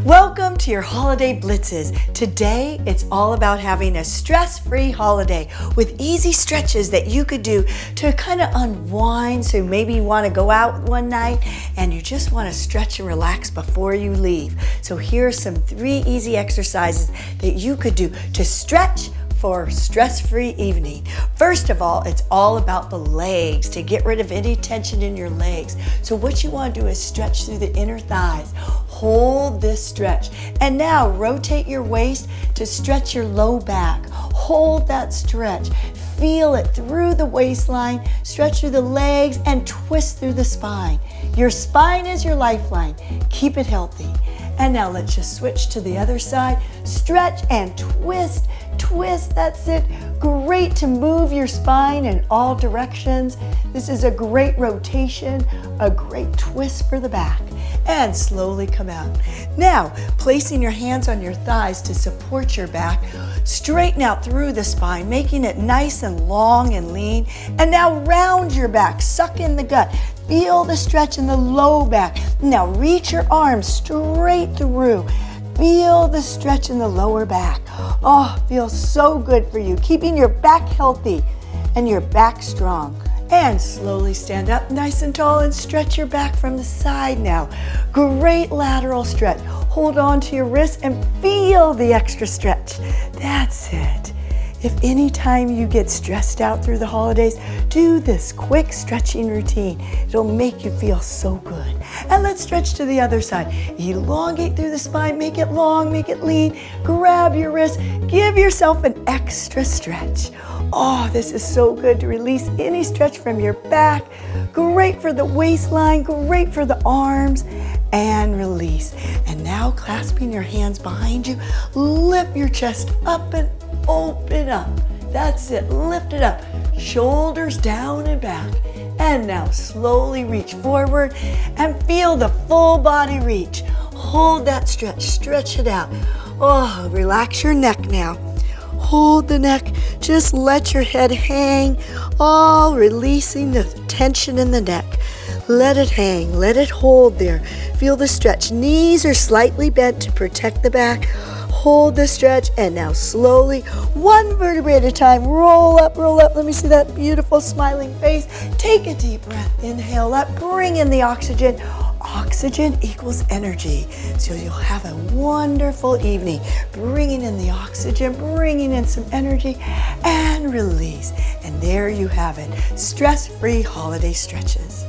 Welcome to your holiday blitzes. Today, it's all about having a stress-free holiday with easy stretches that you could do to kind of unwind. So maybe you want to go out one night and you just want to stretch and relax before you leave. So here are some 3 easy exercises that you could do to stretch for stress-free evening. First of all, it's all about the legs, to get rid of any tension in your legs. So what you want to do is stretch through the inner thighs. Hold this stretch. And now rotate your waist to stretch your low back. Hold that stretch. Feel it through the waistline, stretch through the legs, and twist through the spine. Your spine is your lifeline. Keep it healthy. And now let's just switch to the other side. Stretch and twist, twist, that's it. Great to move your spine in all directions. This is a great rotation, a great twist for the back. And slowly come out. Now, placing your hands on your thighs to support your back, straighten out through the spine, making it nice and long and lean. And now round your back, suck in the gut. Feel the stretch in the low back. Now reach your arms straight through. Feel the stretch in the lower back. Oh, feels so good for you, keeping your back healthy and your back strong. And slowly stand up nice and tall and stretch your back from the side now. Great lateral stretch. Hold on to your wrists and feel the extra stretch. That's it. If any time you get stressed out through the holidays, do this quick stretching routine. It'll make you feel so good. And let's stretch to the other side. Elongate through the spine, make it long, make it lean. Grab your wrist, give yourself an extra stretch. Oh, this is so good to release any stretch from your back. Great for the waistline, great for the arms. And release. And now clasping your hands behind you, lift your chest up and open up. That's it, lift it up. Shoulders down and back. And now slowly reach forward and feel the full body reach. Hold that stretch, stretch it out. Oh, relax your neck now. Hold the neck, just let your head hang, all releasing the tension in the neck. Let it hang, let it hold there. Feel the stretch. Knees are slightly bent to protect the back. Hold the stretch, and now slowly, one vertebrae at a time, roll up, roll up. Let me see that beautiful smiling face. Take a deep breath, inhale up, bring in the oxygen. Oxygen equals energy, so you'll have a wonderful evening. Bringing in the oxygen, bringing in some energy, and release. And there you have it, stress-free holiday stretches.